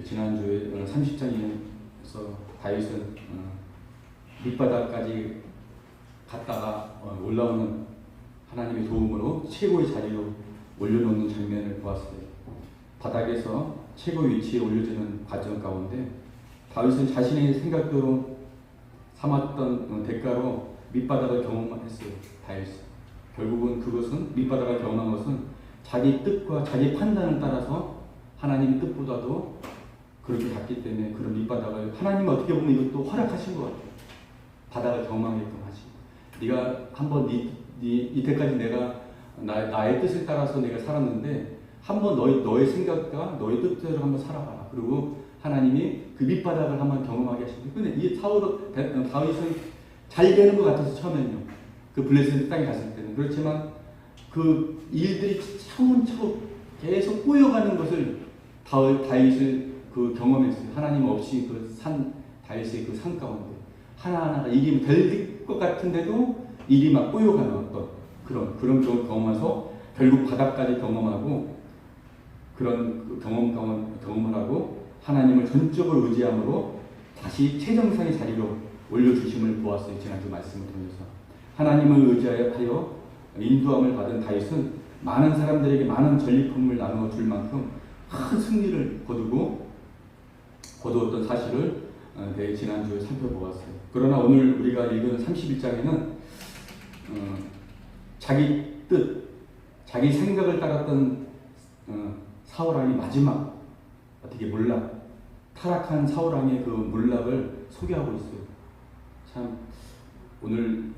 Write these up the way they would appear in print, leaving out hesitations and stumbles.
지난주에 30장에서 다윗은 밑바닥까지 갔다가 올라오는 하나님의 도움으로 최고의 자리로 올려놓는 장면을 보았어요. 바닥에서 최고 위치에 올려주는 과정 가운데 다윗은 자신의 생각대로 삼았던 대가로 밑바닥을 경험했어요. 다윗은 결국은 그것은 밑바닥을 경험한 것은 자기 뜻과 자기 판단을 따라서 하나님의 뜻보다도 그렇게 갔기 때문에 그런 밑바닥을 하나님은 어떻게 보면 이것도 허락하신 것 같아요. 바닥을 경험하게끔 하시고 네가 한번 이때까지 내가 나의 뜻을 따라서 내가 살았는데 한번 너의 생각과 너의 뜻대로 한번 살아봐라. 그리고 하나님이 그 밑바닥을 한번 경험하게 하시고 근데 이 다윗은 잘 되는 것 같아서 처음에는요. 그 블레셋 땅에 갔을 때는 그렇지만 그 일들이 차근차근 계속 꼬여가는 것을 다윗을 그 경험했어요. 하나님 없이 그 다윗의 그 산 가운데 하나하나가 일이 될 것 같은데도 일이 막 꼬여가는 어떤 그런 경험하면서 결국 바닥까지 경험하고 그런 경험을 하고 하나님을 전적으로 의지함으로 다시 최정상의 자리로 올려주심을 보았어요. 지난주 말씀을 통해서 하나님을 의지하여 인도함을 받은 다윗은 많은 사람들에게 많은 전리품을 나누어 줄 만큼 큰 승리를 거두었던 사실을 지난주에 살펴보았어요. 그러나 오늘 우리가 읽은 31장에는 자기 뜻, 자기 생각을 따랐던 사울왕이 마지막 어떻게 타락한 사울왕의 그 몰락을 소개하고 있어요. 참 오늘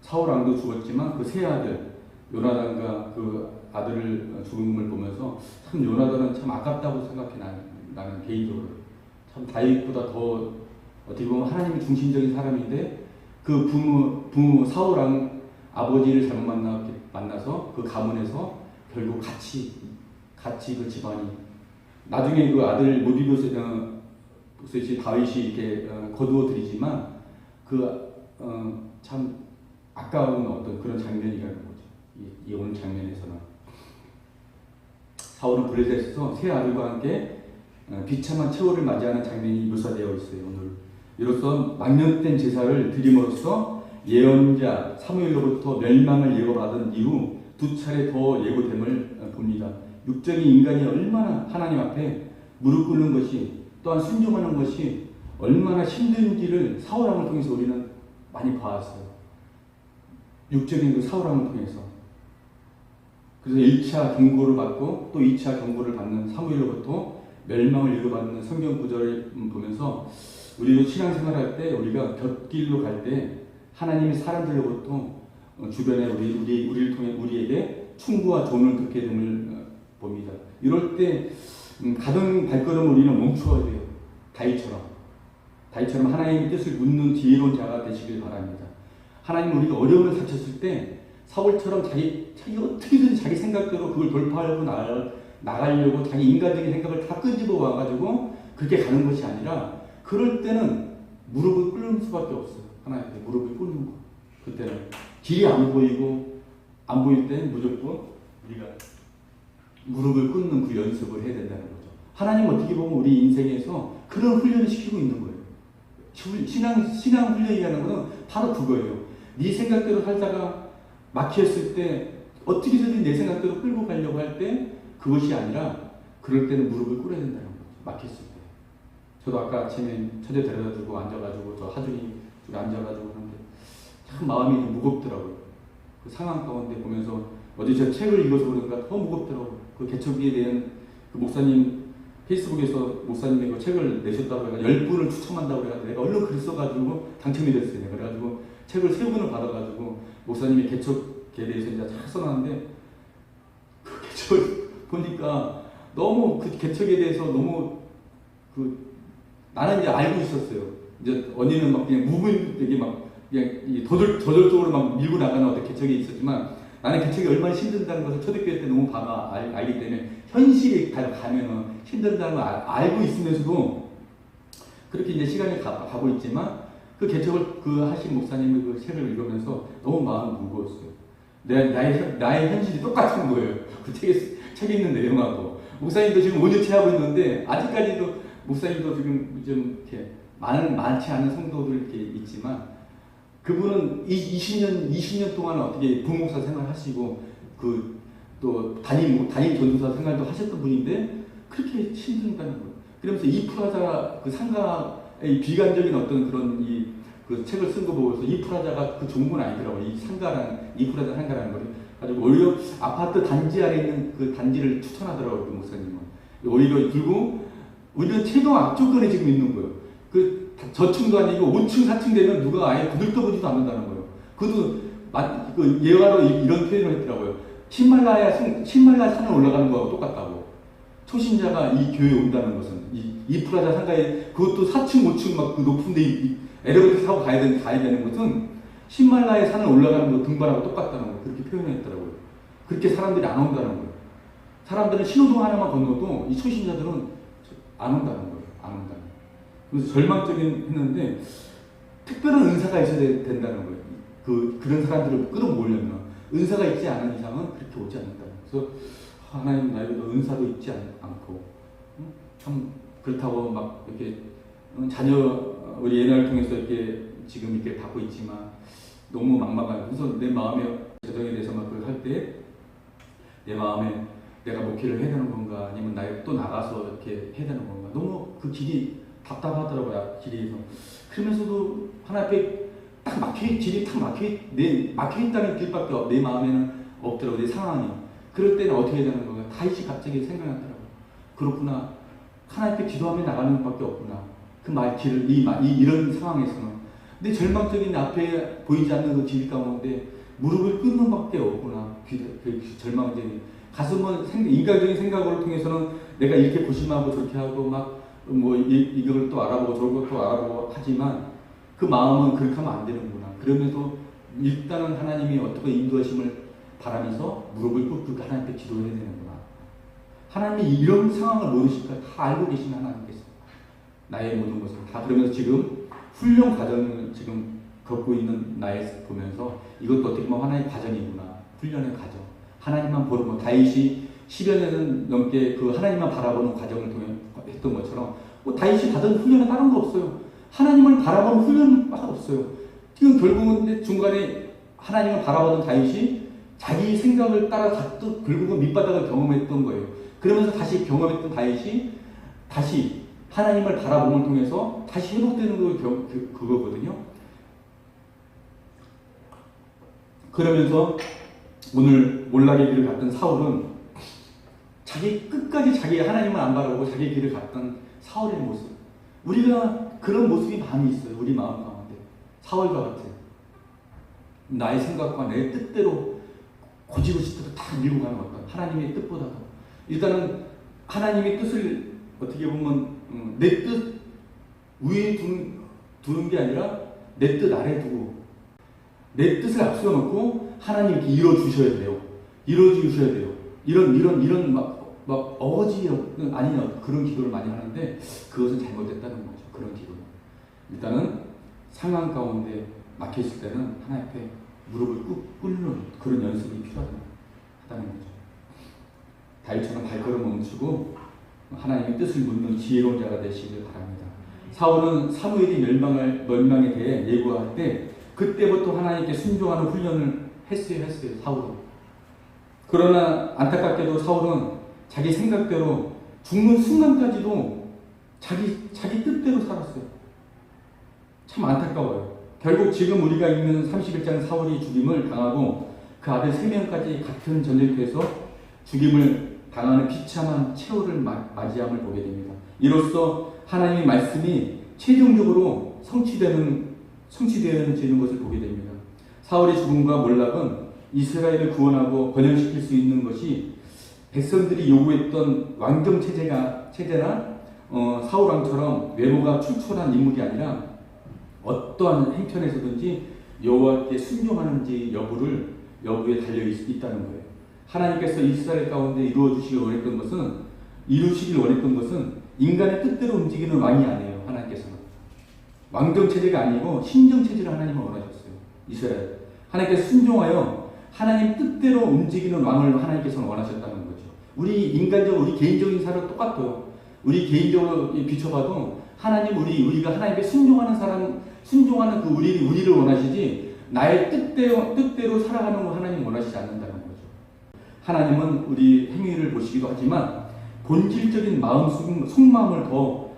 사울왕도 죽었지만 그 세 아들 요나단과 그 아들을 죽은 걸 보면서 참 요나단은 참 아깝다고 생각해. 나는 개인적으로 참 다윗보다 더 어떻게 보면 하나님의 중심적인 사람인데 그 부모 사울왕 아버지를 잘못 만나서 그 가문에서 결국 같이 그 집안이 나중에 그 아들 모디보셋이 다윗이 이렇게 거두어 드리지만 참 아까운 어떤 그런 장면이라는 거죠. 이 오늘 장면에서는 사울은 블레셋에서 세 아들과 함께 비참한 최후를 맞이하는 장면이 묘사되어 있어요. 오늘 이로써 망령된 제사를 드림으로써 예언자 사무엘로부터 멸망을 예고받은 이후 두 차례 더 예고됨을 봅니다. 육적인 인간이 얼마나 하나님 앞에 무릎 꿇는 것이 또한 순종하는 것이 얼마나 힘든지를 사울왕을 통해서 우리는 많이 봐왔어요. 육적인 그 사울왕을 통해서. 그래서 1차 경고를 받고 또 2차 경고를 받는 사무엘로부터 멸망을 예고받는 성경 구절을 보면서 우리도 신앙생활할 때 우리가 곁길로 갈 때 하나님이 사람들로부터 주변에 우리를 통해 우리에게 충고와 조언을 듣게 됨을 봅니다. 이럴 때 가던 발걸음을 우리는 멈춰야 돼요. 다윗처럼 하나님의 뜻을 묻는 지혜로운 자가 되시길 바랍니다. 하나님 우리가 어려움을 닥쳤을 때 사울처럼 자기 어떻게든 자기 생각대로 그걸 돌파하려고 나가려고 자기 인간적인 생각을 다 끄집어 와가지고 그렇게 가는 것이 아니라 그럴 때는 무릎을 꿇는 수밖에 없어요. 하나님께 무릎을 꿇는 거. 그때는 길이 안 보일 때는 무조건 우리가 무릎을 꿇는 그 연습을 해야 된다는 거죠. 하나님 어떻게 보면 우리 인생에서 그런 훈련을 시키고 있는 거예요. 신앙 훈련이라는 것은 바로 그거예요. 네 생각대로 살다가 막혔을 때 어떻게든 내 생각대로 끌고 가려고 할 때 그것이 아니라 그럴 때는 무릎을 꿇어야 된다는 거죠. 막혔을 때. 저도 아까 아침에 처제 데려다주고 앉아가지고 저 하준이 쪽에 앉아가지고 하는데 참 마음이 무겁더라고요. 그 상황 가운데 보면서 어제 저 책을 읽어서 그런가 더 무겁더라고요. 그 개척기에 대한 그 목사님 페이스북에서 목사님이 그 책을 내셨다고 해서 10분을 추첨한다고 해가지고 내가 얼른 글 써가지고 당첨이 됐어요. 그래가지고 책을 3분을 받아가지고 목사님이 개척에 대해서 이제 잘 써놨는데 그 개척을 보니까 너무 그 개척에 대해서 너무 나는 이제 알고 있었어요. 이제 언니는 막 그냥 무분되게 막 그냥 저절적으로 막 밀고 나가는 어떤 개척이 있었지만 나는 개척이 얼마나 힘든다는 것을 초대교회 때 너무 알기 때문에 현실에 가면은 힘들다는 걸 알고 있으면서도 그렇게 이제 시간이 가고 있지만 그 개척을 하신 목사님의 그 책을 읽으면서 너무 마음이 무거웠어요. 나의 현실이 똑같은 거예요. 그 책 읽는 내용하고 목사님도 지금 5년째 하고 있는데 아직까지도 목사님도 지금 좀 이렇게 많지 않은 성도들 이렇게 있지만 그분은 20년 동안 어떻게 부목사 생활하시고 또 담임 전도사 생활도 하셨던 분인데 그렇게 힘들다는 거예요. 그러면서 이프라자 그 상가의 비관적인 어떤 그런 그 책을 쓴 거 보고서 이프라자가 그 좋은 건 아니더라고요. 이 이프라자 상가라는 거를 가지고 오히려 아파트 단지 안에 있는 그 단지를 추천하더라고요. 그 목사님은. 오히려 최고 악조건에 지금 있는 거예요. 그 저층도 아니고 5층, 4층 되면 누가 아예 거들떠보지도 않는다는 거예요. 그 예화로 이런 표현을 했더라고요. 히말라야 산을 올라가는 거하고 똑같다고. 초신자가 이 교회에 온다는 것은 이프라자 상가에 그것도 4층, 5층 막 그 높은데 엘리베이터 타고 가야 되는 것은 히말라야 산을 올라가는 거 등반하고 똑같다는 거 그렇게 표현했더라고요. 그렇게 사람들이 안 온다는 거예요. 사람들은 신호등 하나만 건너도 이 초신자들은 안 온다는 거예요. 안 온다는 거예요. 그래서 절망적인 했는데 특별한 은사가 있어야 된다는 거예요. 그런 사람들을 끌어모으려면 은사가 있지 않은 이상은 그렇게 오지 않는다. 그래서 하나님 나에게도 은사도 있지 않고 참 그렇다고 막 이렇게 우리 예나를 통해서 이렇게 지금 이렇게 받고 있지만 너무 막막한. 그래서 내 마음에 재정에 대해서 막 그걸 할 때 내 마음에 내가 목회를 해야 되는 건가 아니면 나에 또 나가서 이렇게 해야 되는 건가 너무 그 길이 답답하더라고요. 길에서. 그러면서도 하나 앞에 길이 딱 막혀있다는 길밖에 내 마음에는 없더라고요. 내 상황이. 그럴 때는 어떻게 해야 되는 건가 다시 갑자기 생각나더라고요. 그렇구나. 하나님께 기도하며 나가는 것밖에 없구나. 이런 상황에서는. 근데 절망적인 앞에 보이지 않는 그 길 가운데 무릎을 꿇는 밖에 없구나. 절망적인. 가슴은 인간적인 생각을 통해서는 내가 이렇게 고심하고 저렇게 하고 이걸 또 알아보고 저걸 또 알아보고 하지만 그 마음은 그렇게 하면 안 되는구나. 그러면서 일단은 하나님이 어떻게 인도하심을 바라면서 무릎을 꿇고 하나님께 기도해야 되는구나. 하나님이 이런 상황을 모르실 걸 다 알고 계시는 하나님께서 나의 모든 것을 다 그러면서 지금 훈련 과정을 지금 겪고 있는 나에 보면서 이것도 어떻게 보면 하나님의 과정이구나. 훈련의 과정. 하나님만 보는 다윗이 10여 년 넘게 그 하나님만 바라보는 과정을 통해 했던 것처럼 다윗이 받은 훈련은 다른 거 없어요. 하나님을 바라보는 훈련은 따로 없어요. 지금 결국은 중간에 하나님을 바라보는 다윗이 자기 생각을 따라 결국은 밑바닥을 경험했던 거예요. 그러면서 다시 경험했던 다윗이 다시 하나님을 바라봄을 통해서 다시 회복되는 그거거든요. 그러면서 오늘 몰락의 길을 갔던 사울은 끝까지 자기 하나님을 안 바라보고 자기 길을 갔던 사울의 모습. 우리가 그런 모습이 많이 있어요. 우리 마음 가운데. 사울과 같은. 나의 생각과 내 뜻대로 고지고지대로 다 밀고 가는 어떤 하나님의 뜻보다도. 일단은 하나님의 뜻을 어떻게 보면 내 뜻 위에 두는 게 아니라 내 뜻 아래에 두고 내 뜻을 앞세워 놓고 하나님 이렇게 이뤄주셔야 돼요. 이뤄주셔야 돼요. 이런 막 어거지 아니냐 그런 기도를 많이 하는데 그것은 잘못됐다는 거죠. 그런 기도는. 일단은 상황 가운데 막혀있을 때는 하나님 앞에 무릎을 꿇는 그런 연습이 필요하다는 거죠. 다윗처럼 발걸음을 멈추고 하나님의 뜻을 묻는 지혜로운 자가 되시길 바랍니다. 사울은 사무엘이 멸망에 대해 예고할 때 그때부터 하나님께 순종하는 훈련을 했어요. 사울은. 그러나 안타깝게도 사울은 자기 생각대로 죽는 순간까지도 자기 뜻대로 살았어요. 참 안타까워요. 결국 지금 우리가 읽는 31장 사울이 죽임을 당하고 그 아들 3명까지 같은 전쟁터에서 죽임을 당하는 비참한 최후를 맞이함을 보게 됩니다. 이로써 하나님의 말씀이 최종적으로 성취되는 것을 보게 됩니다. 사울의 죽음과 몰락은 이스라엘을 구원하고 번영시킬 수 있는 것이 백성들이 요구했던 왕정 체제나 사울 왕처럼 외모가 출중한 인물이 아니라 어떠한 행편에서든지 여호와께 순종하는지 여부에 달려 있다는 거예요. 하나님께서 이스라엘 가운데 이루시길 원했던 것은 인간의 뜻대로 움직이는 왕이 아니에요. 하나님께서는 왕정 체제가 아니고 신정 체제를 하나님은 원하셨어요. 이스라엘 하나님께서 순종하여 하나님 뜻대로 움직이는 왕을 하나님께서는 원하셨다는 거죠. 우리 인간적으로 우리 개인적인 사람 똑같아요. 우리 개인적으로 비춰봐도 하나님 우리가 하나님께 순종하는 사람 순종하는 그 우리를 원하시지 나의 뜻대로 살아가는 거 하나님 원하시지 않는다는 거죠. 하나님은 우리 행위를 보시기도 하지만 본질적인 마음 속마음을 더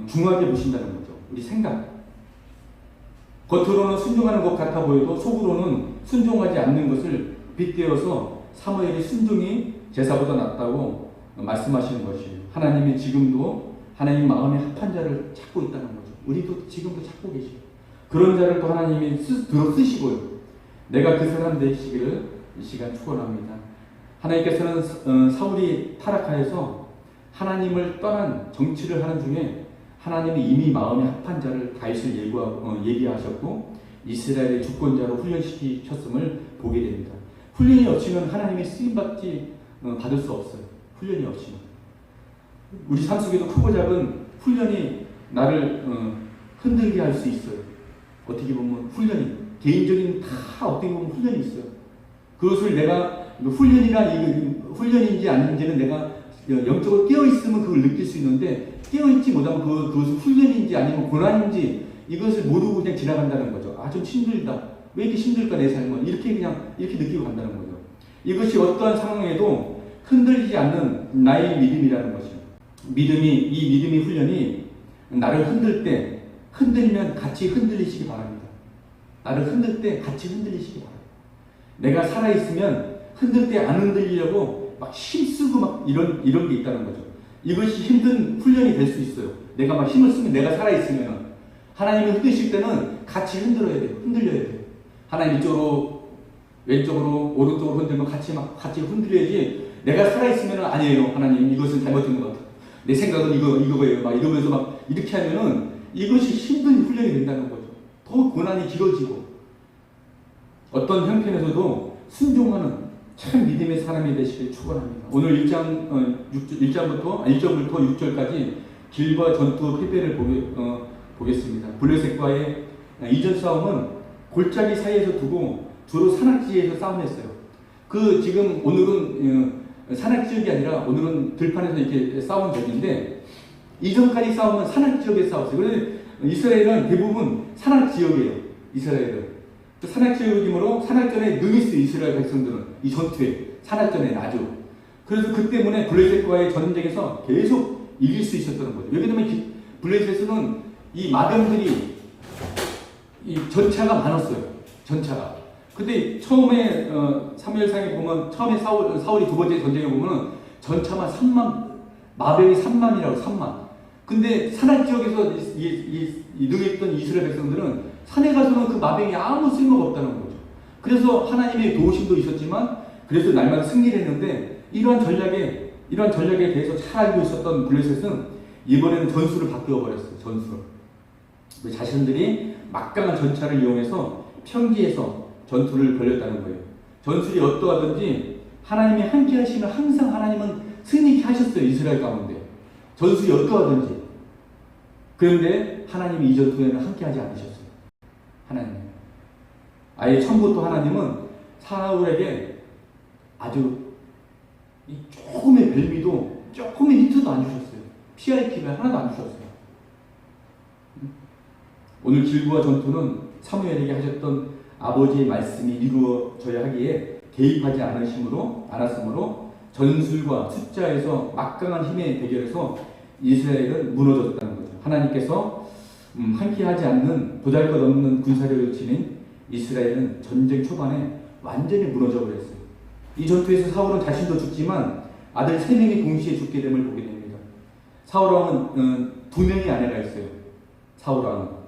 중하게 보신다는 거죠. 우리 생각. 겉으로는 순종하는 것 같아 보여도 속으로는 순종하지 않는 것을 빗대어서 사무엘이 순종이 제사보다 낫다고 말씀하시는 것이에요. 하나님이 지금도 하나님 마음에 합한 자를 찾고 있다는 거죠. 우리도 지금도 찾고 계시고 그런 자를 또 하나님이 들어 쓰시고요. 내가 그 사람 되시기를 이 시간 축원합니다. 하나님께서는 사울이 타락하여서 하나님을 떠난 정치를 하는 중에 하나님이 이미 마음에 합한 자를 다윗을 예비하셨고 이스라엘의 주권자로 훈련시키셨음을 보게 됩니다. 훈련이 없이는 하나님의 쓰임받지 받을 수 없어요. 훈련이 없이는. 우리 삶 속에도 크고 작은 훈련이 나를 흔들게 할 수 있어요. 어떻게 보면 훈련이 개인적인 다 어떻게 보면 훈련이 있어요. 그것을 내가 훈련인지 아닌지는 내가 영적으로 깨어있으면 그걸 느낄 수 있는데 깨어있지 못하면 그것은 훈련인지 아니면 고난인지 이것을 모르고 그냥 지나간다는 거죠. 아, 좀 힘들다. 왜 이렇게 힘들까 내 삶은. 이렇게 느끼고 간다는 거죠. 이것이 어떠한 상황에도 흔들리지 않는 나의 믿음이라는 것이죠. 이 믿음의 훈련이 나를 흔들면 같이 흔들리시기 바랍니다. 나를 흔들 때 같이 흔들리시기 바랍니다. 내가 살아있으면 흔들 때 안 흔들리려고 막 힘쓰고 막 이런 게 있다는 거죠. 이것이 힘든 훈련이 될 수 있어요. 내가 막 힘을 쓰면 내가 살아있으면 하나님이 흔드실 때는 같이 흔들려야 돼요. 하나님 이쪽으로 왼쪽으로 오른쪽으로 흔들면 같이 흔들려야지 내가 살아있으면 아니에요. 하나님 이것은 잘못된 것 같아요. 내 생각은 이거예요. 막 이러면서 막 이렇게 하면은 이것이 힘든 훈련이 된다는 거죠. 더 고난이 길어지고 어떤 형편에서도 순종하는 참 믿음의 사람이 되시길 축원합니다. 오늘 1장부터 6절까지 길과 전투 패배를 보겠습니다. 블레셋과의 이전 싸움은 골짜기 사이에서 두고 주로 산악지에서 싸움했어요. 지금 오늘은 산악지역이 아니라 오늘은 들판에서 이렇게 싸운 적인데 이전까지 싸움은 산악지역에 싸웠어요. 그래서 이스라엘은 대부분 산악지역이에요. 이스라엘은. 산악지역이므로 산악전에 능히 있어요. 이스라엘 백성들은 이 전투에 산악전에 아주. 그래서 그 때문에 블레셋과의 전쟁에서 계속 이길 수 있었던 거죠. 여기 보면 블레셋은 이 마병들이 이 전차가 많았어요. 전차가. 근데 처음에 사무엘상에 보면 처음에 사울이 두 번째 전쟁에 보면은 전차만 3만 마병이 3만이라고 3만. 근데 산악 지역에서 능했던 이스라엘 백성들은 산에 가서는 그 마병이 아무 쓸모가 없다는 거죠. 그래서 하나님의 도우심도 있었지만 그래서 날마다 승리를 했는데 이러한 전략에 대해서 잘 알고 있었던 블레셋은 이번에는 전술을 바뀌어 버렸어요. 전술. 자신들이 막강한 전차를 이용해서 평지에서 전투를 벌였다는 거예요. 전술이 어떠하든지 하나님이 함께 하시면 항상 하나님은 승리케 하셨어요. 이스라엘 가운데. 전술이 어떠하든지. 그런데 하나님이 이 전투에는 함께 하지 않으셨어요. 하나님. 아예 처음부터 하나님은 사울에게 아주 조금의 별미도 조금의 힌트도 안 주셨어요. 피할 기회를 하나도 안 주셨어요. 오늘 길보아 전투는 사무엘에게 하셨던 아버지의 말씀이 이루어져야 하기에 개입하지 않았으므로 전술과 숫자에서 막강한 힘의 대결에서 이스라엘은 무너졌다는 거죠. 하나님께서 함께하지 않는 보잘것없는 군사력을 지닌 이스라엘은 전쟁 초반에 완전히 무너져 버렸어요. 이 전투에서 사울은 자신도 죽지만 아들 3명이 동시에 죽게 됨을 보게 됩니다. 사울왕은 2명의 아내가 있어요. 사울왕은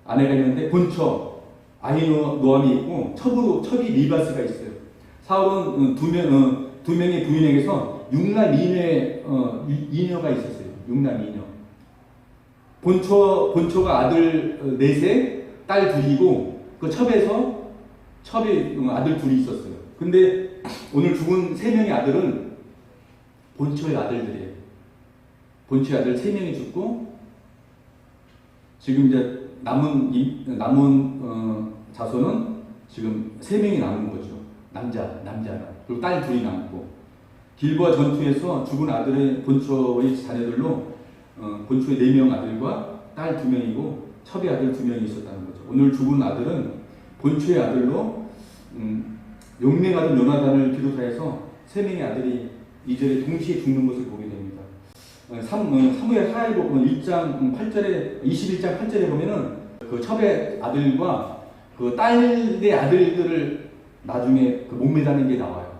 아내가 있는데 본처 아히노아미 있고 첩이 리바스가 있어요. 사울은 두 명의 부인에게서 육남 이녀가 있었어요. 육남 이녀. 본처가 아들 4세, 딸 2이고 그 첩이 아들 2이 있었어요. 근데 오늘 죽은 3명의 아들은 본처의 아들들이에요. 본처의 아들 3명이 죽고 지금 이제 남은 자손은 지금 3명이 남은 거죠. 남자가. 그리고 딸 2이 남고. 길보아 전투에서 죽은 아들의 본초의 자녀들로 본초의 4명 아들과 딸 2명이고 첩의 아들 2명이 있었다는 거죠. 오늘 죽은 아들은 본초의 아들로 용맹 아들 요나단을 비롯하여서 3명의 아들이 2절에 동시에 죽는 것을 보게 됩니다. 사무엘 하엘복 1장 8절에 21장 8절에 보면은 그 첩의 아들과 그 딸의 아들들을 나중에 그 목매다는 게 나와요.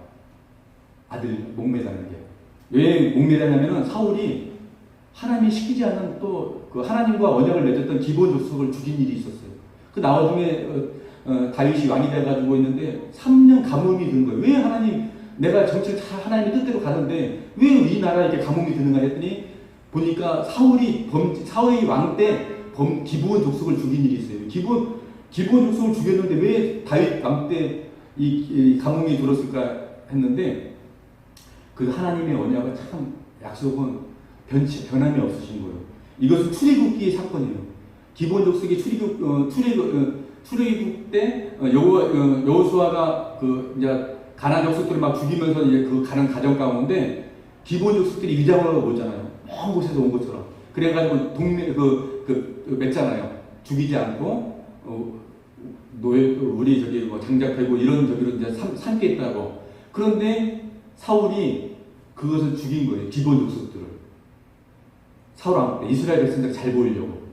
아들 목매다는 게. 왜 목매다냐면은 사울이 하나님이 시키지 않은 또 그 하나님과 언약을 맺었던 기본 족속을 죽인 일이 있었어요. 그 나중에 다윗이 왕이 돼가지고 있는데 3년 가뭄이 든 거예요. 왜 하나님 내가 정치를 하나님의 뜻대로 가는데 왜 이 나라에 이렇게 가뭄이 드는가 했더니 보니까 사울이 왕 때 기브온 족속을 죽인 일이 있어요. 기브온 족속을 죽였는데 왜 다윗 왕 때 이 가뭄이 들었을까 했는데 그 하나님의 언약은 참 약속은 변함이 없으신 거예요. 이것은 출애굽기의 사건이에요. 기브온 족속이 출애굽 때 여호수아가 그 이제 가나안 족속들을 막 죽이면서 이제 그 가는 과정 가운데 기브온 족속들이 위장을 오잖아요. 먼 곳에서 온 것처럼. 그래가지고 맺잖아요. 죽이지 않고 우리 저기 뭐 장작되고 이런 저기로 이제 삼게 있다고. 그런데 사울이 그것을 죽인 거예요. 기브온 족속들을. 사울 왕 때 이스라엘 백성들 잘 보이려고.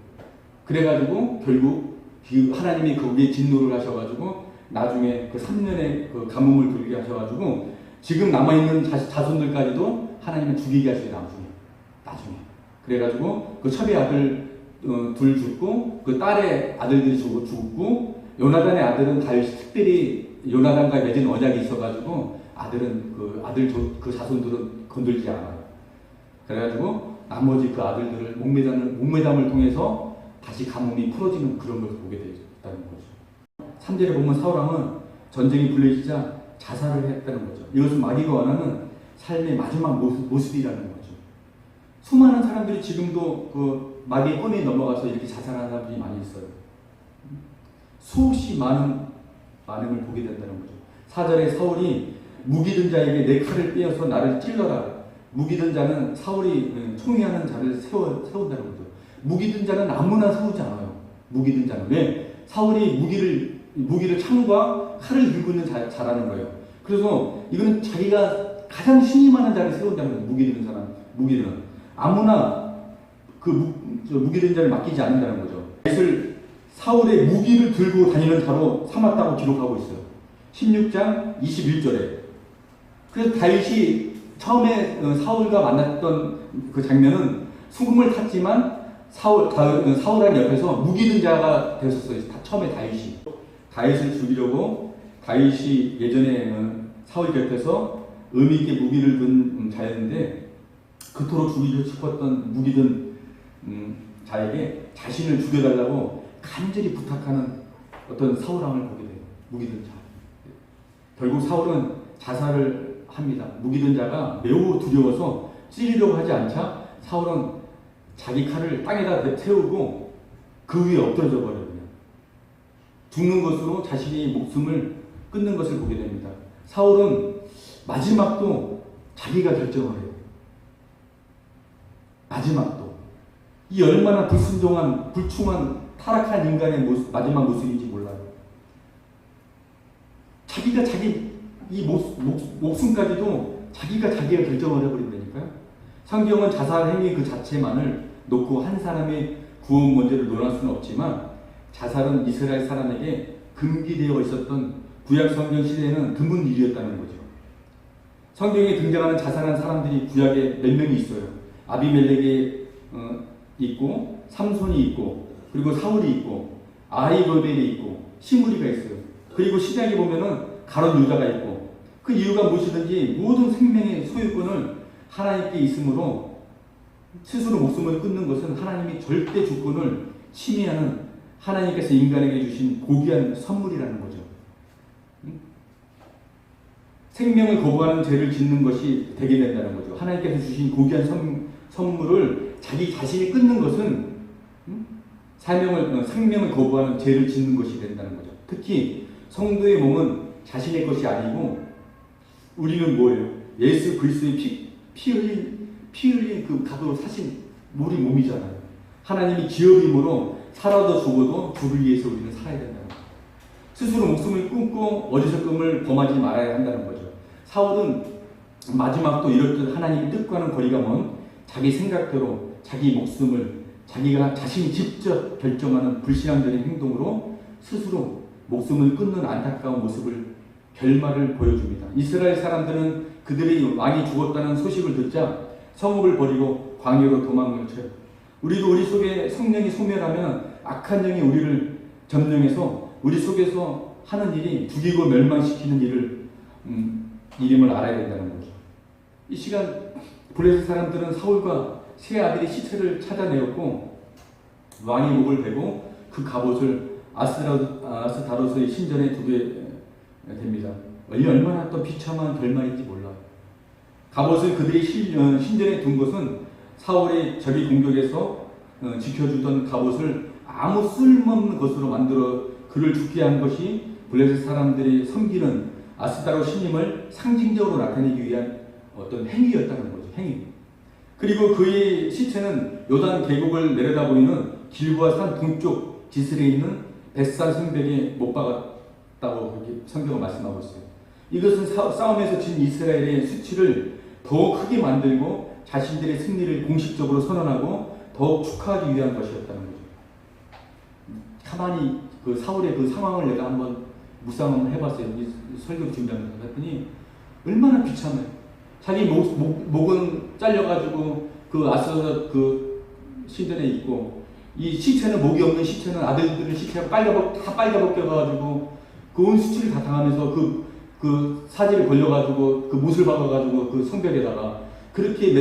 그래가지고 결국 하나님이 거기에 진노를 하셔가지고 나중에 그 3년의 그 가뭄을 들게 하셔가지고 지금 남아있는 자손들까지도 하나님은 죽이게 하시게 나중에. 그래가지고 그 첩의 아들 둘 죽고 그 딸의 아들들이 죽고 요나단의 아들은 다윗이 특별히 요나단과 맺은 언약이 있어가지고 그 자손들은 건들지 않아요. 그래가지고 나머지 그 아들들을 목매담을 통해서 다시 가뭄이 풀어지는 그런 것을 보게 되었다는 거죠. 3절에 보면 사울왕은 전쟁이 불려지자 자살을 했다는 거죠. 이것은 마귀가 원하는 삶의 마지막 모습이라는 거죠. 수많은 사람들이 지금도 그 마귀의 꿈에 넘어가서 이렇게 자살하는 사람들이 많이 있어요. 수없이 많은 반응을 보게 된다는 거죠. 4절에 사울이 무기든 자에게 내 칼을 빼어서 나를 찔러라. 무기든 자는 사울이 총애하는 자를 세운다는 거죠. 무기든 자는 아무나 세우지 않아요. 무기든 자는. 왜? 사울이 무기를 창과 칼을 들고 있는 자라는 거예요. 그래서 이거는 자기가 가장 신임하는 자를 세운다는 거예요. 무기든 사람, 무기든. 아무나 무기든 자를 맡기지 않는다는 거죠. 다윗을 사울의 무기를 들고 다니는 자로 삼았다고 기록하고 있어요. 16장 21절에. 그래서 다윗이 처음에 사울과 만났던 그 장면은 수금을 탔지만 사울한 옆에서 무기든 자가 되었어요. 처음에 다윗을 죽이려고 다윗이 예전에 사울 곁에서 의미있게 무기를 든 자였는데 그토록 죽이고 싶었던 무기든 자에게 자신을 죽여달라고 간절히 부탁하는 어떤 사울왕을 보게 돼요. 무기든 자. 결국 사울은 자살을 합니다. 무기든 자가 매우 두려워서 찌르려고 하지 않자 사울은 자기 칼을 땅에다 세우고 그 위에 엎드러져 버려요. 죽는 것으로 자신의 목숨을 끊는 것을 보게 됩니다. 사울은 마지막도 자기가 결정을 해요. 마지막도. 이 얼마나 불순종한, 불충한, 타락한 인간의 마지막 모습인지 몰라요. 자기가 이 목숨까지도 자기가 결정을 해버린다니까요. 성경은 자살 행위 그 자체만을 놓고 한 사람의 구원 문제를 논할 수는 없지만 자살은 이스라엘 사람에게 금기되어 있었던 구약 성경 시대에는 드문 일이었다는 거죠. 성경에 등장하는 자살한 사람들이 구약에 몇 명이 있어요. 아비멜렉이 있고 삼손이 있고 그리고 사울이 있고 아히도벨이 있고 시므리가 있어요. 그리고 시작에 보면은 가룟 유다가 있고 그 이유가 무엇이든지 모든 생명의 소유권을 하나님께 있으므로 스스로 목숨을 끊는 것은 하나님이 절대 주권을 침해하는 하나님께서 인간에게 주신 고귀한 선물이라는 거죠. 생명을 거부하는 죄를 짓는 것이 되게 된다는 거죠. 하나님께서 주신 고귀한 선물을 자기 자신이 끊는 것은 생명을 거부하는 죄를 짓는 것이 된다는 거죠. 특히 성도의 몸은 자신의 것이 아니고 우리는 뭐예요? 예수 그리스도의 피 흘린 그 값으로 사신 우리 몸이잖아요. 하나님이 기업임으로 살아도 죽어도 주를 위해서 우리는 살아야 된다는 거죠. 스스로 목숨을 끊고 어리석음을 범하지 말아야 한다는 거죠. 사울은 마지막도 이렇듯 하나님의 뜻과는 거리가 먼 자기 생각대로 자기 목숨을 자기가 자신이 직접 결정하는 불신앙적인 행동으로 스스로 목숨을 끊는 안타까운 모습을 결말을 보여줍니다. 이스라엘 사람들은 그들의 왕이 죽었다는 소식을 듣자 성읍을 버리고 광야로 도망을 쳐요. 우리도 우리 속에 성령이 소멸하면 악한 영이 우리를 점령해서 우리 속에서 하는 일이 죽이고 멸망시키는 일임을 알아야 된다는 거죠. 이 시간 블레셋 사람들은 사울과 세 아들의 시체를 찾아내었고 왕의 목을 베고 그 갑옷을 아스다로스의 신전에 두게 됩니다. 얼마나 또 비참한 결말인지 몰라요. 갑옷을 그들이 신전에 둔 것은 사울의 적의 공격에서 지켜주던 갑옷을 아무 쓸모없는 것으로 만들어 그를 죽게 한 것이 블레셋 사람들이 섬기는 아스다로 신임을 상징적으로 나타내기 위한 어떤 행위였다는 거죠. 행위. 그리고 그의 시체는 요단 계곡을 내려다 보이는 길보아 산 동쪽 지슬에 있는 벳산 성벽에 못 박았다고 그렇게 성경을 말씀하고 있어요. 이것은 싸움에서 진 이스라엘의 수치를 더 크게 만들고 자신들의 승리를 공식적으로 선언하고 더욱 축하하기 위한 것이었다는 거죠. 가만히 그 사울의 그 상황을 내가 한번 묵상을 해봤어요. 설교를 준비하면서 했더니 얼마나 비참해요. 자기 목은 잘려가지고 그 아스다 그 신전에 있고 이 시체는 목이 없는 시체는 아들들의 시체가 다 빨개벗겨가지고 그 온 수치를 다 당하면서 그 사지를 걸려가지고 그 못을 박아가지고 그 성벽에다가 그렇게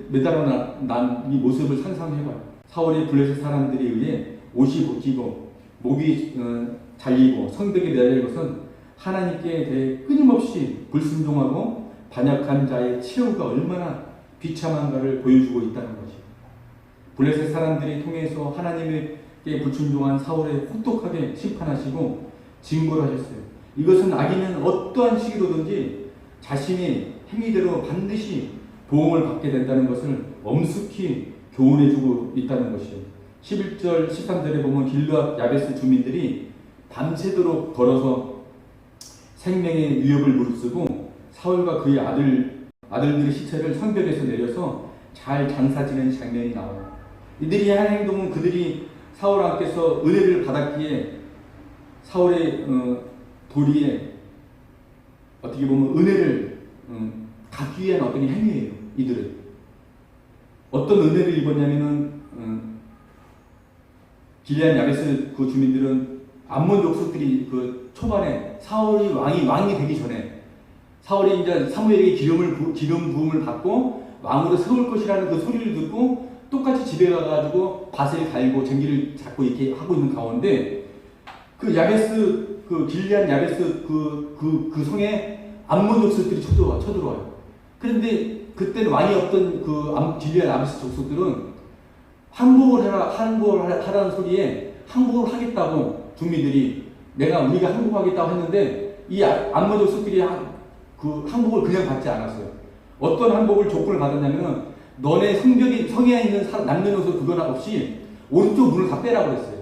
매달아 난 이 모습을 상상해봐요. 사울의 블레셋 사람들에 의해 옷이 벗기고 목이 잘리고 성벽에 매달린 것은 하나님께 대해 끊임없이 불순종하고 반역한 자의 최후가 얼마나 비참한가를 보여주고 있다는 것이죠. 블레셋 사람들이 통해서 하나님께 불순종한 사울을 혹독하게 심판하시고 징벌 하셨어요. 이것은 악인은 어떠한 시기로든지 자신의 행위대로 반드시 보응을 받게 된다는 것을 엄숙히 교훈해주고 있다는 것이에요. 11절, 13절에 보면 길르앗 야베스 주민들이 밤새도록 걸어서 생명의 위협을 무릅쓰고 사울과 그의 아들들의 시체를 성벽에서 내려서 잘 장사 지낸 장면이 나와요. 이들이 한 행동은 그들이 사울 앞에서 은혜를 받았기에 사울의 도리에 어떻게 보면 은혜를 갖기 위한 어떤 행위예요. 이들은 어떤 은혜를 입었냐면은 길리앗 야베스 그 주민들은 암몬 족속들이 그 초반에 사울이 왕이 되기 전에 사울이 이제 사무엘에게 기름 부음을 받고 왕으로 세울 것이라는 그 소리를 듣고 똑같이 집에 가가지고 밭을 갈고 쟁기를 잡고 이렇게 하고 있는 가운데 그 야베스 그 길리앗 야베스 그 성에 암몬 족속들이 쳐들어와요. 그런데 그때는 왕이 없던 그 길리앗 야베스 족속들은 항복을 하라는 소리에 항복을 하겠다고 주민들이 우리가 항복하겠다고 했는데 이 암몬 족속들이 그 항복을 그냥 받지 않았어요. 어떤 항복을 조건을 받았냐면 너네 성에 있는 남녀노소 그거 없이 오른쪽 눈을 다 빼라고 그랬어요.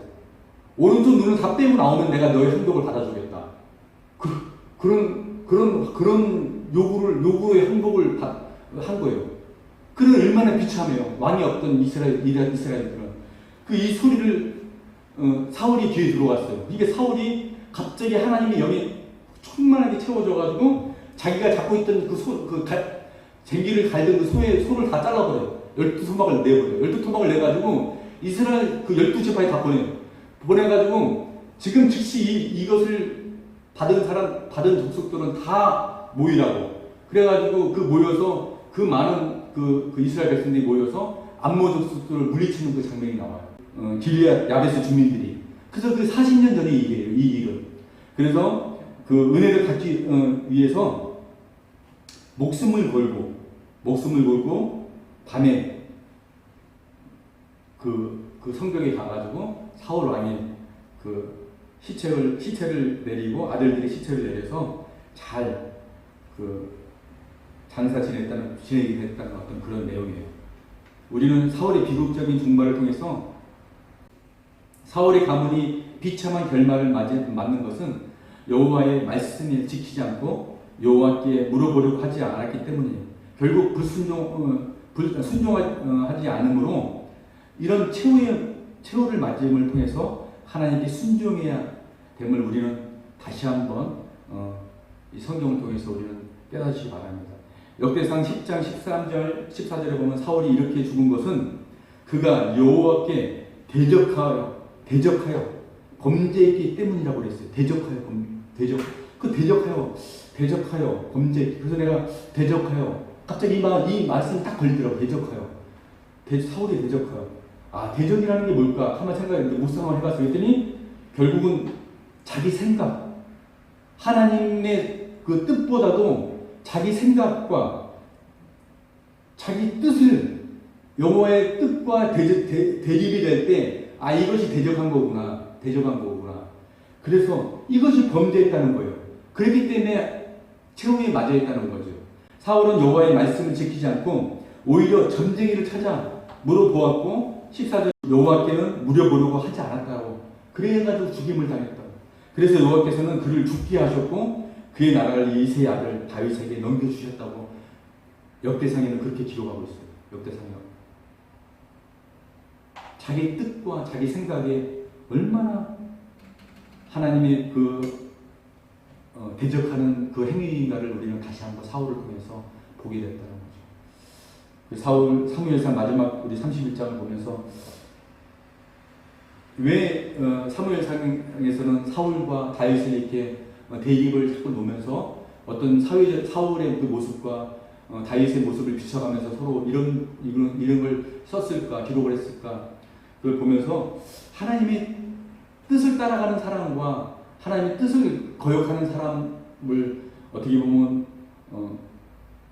오른쪽 눈을 다 빼고 나오면 내가 너의 항복을 받아주겠다. 그런 요구의 항복을 한 거예요. 그는 얼마나 비참해요. 왕이 없던 이스라엘들은. 이 소리를 사울이 귀에 들어갔어요. 이게 사울이 갑자기 하나님의 영이 충만하게 채워져가지고 자기가 잡고 있던 쟁기를 갈던 그 소를 다 잘라버려요. 12토막을 내버려요. 12토막을 내가지고 이스라엘 그 12지파에 다 보내요. 보내가지고 지금 즉시 이것을 받은 족속들은 다 모이라고. 그래가지고 모여서 그 많은 그 이스라엘 백성들이 모여서 암몬 족속들을 물리치는 그 장면이 나와요. 길리앗 야베스 주민들이. 그래서 그 40년 전의 일이에요. 이 일은. 그래서 그 은혜를 갖기 위해서 목숨을 걸고 밤에 그 성벽에 가가지고 사울 왕이 그 시체를 내리고 아들들의 시체를 내려서 잘 장사 지내게 됐다는 어떤 그런 내용이에요. 우리는 사울의 비극적인 중발을 통해서 사울의 가문이 비참한 결말을 맞는 것은 여호와의 말씀을 지키지 않고 여호와께 물어보려고 하지 않았기 때문이에요. 결국 순종하지 않으므로 이런 최후를 맞음을 통해서 하나님께 순종해야 됨을 우리는 다시 한번 이 성경을 통해서 우리는 깨닫기 바랍니다. 역대상 10장 13절 14절에 보면 사울이 이렇게 죽은 것은 그가 여호와께 대적하여 범죄했기 때문이라고 그랬어요. 대적하여 범죄. 그래서 내가 대적하여 갑자기 이 말씀이 딱 걸리더라고. 대적하여. 사울이 대적하여. 대적이라는 게 뭘까? 한번 생각했는데 묵상을 해봤어요. 그랬더니 결국은 자기 생각, 하나님의 그 뜻보다도 자기 생각과 자기 뜻을 여호와의 뜻과 대립이 될 때 이것이 대적한 거구나. 그래서 이것이 범죄했다는 거예요. 그렇기 때문에 최후에 맞이했다는 거죠. 사울은 여호와의 말씀을 지키지 않고 오히려 점쟁이를 찾아 물어보았고 14절 여호와께는 물어보려고 하지 않았다고. 그래가지고 죽임을 당했다고. 그래서 여호와께서는 그를 죽게 하셨고 그의 나라를 이새의 아들 다윗에게 넘겨주셨다고 역대상에는 그렇게 기록하고 있어요. 역대상에 자기 뜻과 자기 생각에 얼마나 하나님의 대적하는 그 행위인가를 우리는 다시 한번 사울을 통해서 보게 됐다는 거죠. 사무엘상 마지막 우리 31장을 보면서 왜 사무엘상에서는 사울과 다윗을 이렇게 대립을 자꾸 놓으면서 어떤 사울의 그 모습과 다윗의 모습을 비춰가면서 서로 이런 걸 썼을까, 기록을 했을까? 그걸 보면서 하나님의 뜻을 따라가는 사람과 하나님의 뜻을 거역하는 사람을 어떻게 보면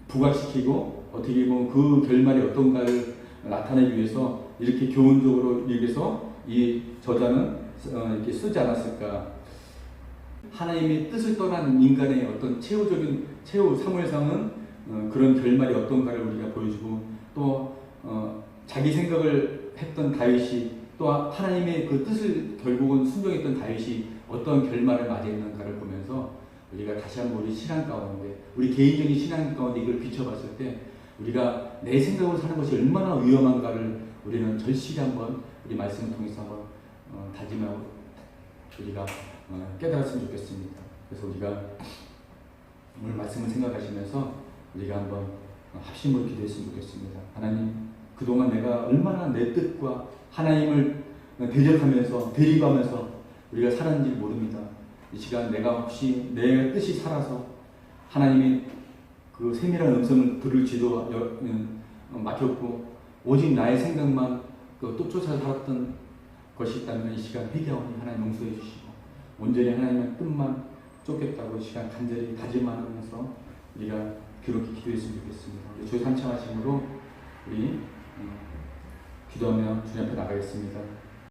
부각시키고 어떻게 보면 그 결말이 어떤가를 나타내기 위해서 이렇게 교훈적으로 얘기해서 이 저자는 이렇게 쓰지 않았을까. 하나님의 뜻을 떠난 인간의 어떤 최후 사무엘상은 그런 결말이 어떤가를 우리가 보여주고 또 자기 생각을 했던 다윗이 또 하나님의 그 뜻을 결국은 순종했던 다윗이 어떤 결말을 맞이했는가를 보면서 우리가 다시 한번 우리 신앙 가운데 우리 개인적인 신앙 가운데 이걸 비춰봤을 때 우리가 내 생각으로 사는 것이 얼마나 위험한가를 우리는 절실히 한번 우리 말씀을 통해서 한번 다짐하고 우리가 깨달았으면 좋겠습니다. 그래서 우리가 오늘 말씀을 생각하시면서 우리가 한번 합심으로 기도했으면 좋겠습니다. 하나님, 그동안 내가 얼마나 내 뜻과 하나님을 대립하면서 우리가 살았는지 모릅니다. 이 시간 내가 혹시 내 뜻이 살아서 하나님의 그 세밀한 음성을 들을지도 막혔고 오직 나의 생각만 쫓아 살았던 것이 있다면 이 시간 회개하오니 하나님 용서해 주시고 온전히 하나님의 뜻만 쫓겠다고 이 시간 간절히 다짐하면서 우리가 그렇게 기도했으면 좋겠습니다. 주의 삼창하심으로 우리 기도하며 주님 앞에 나가겠습니다.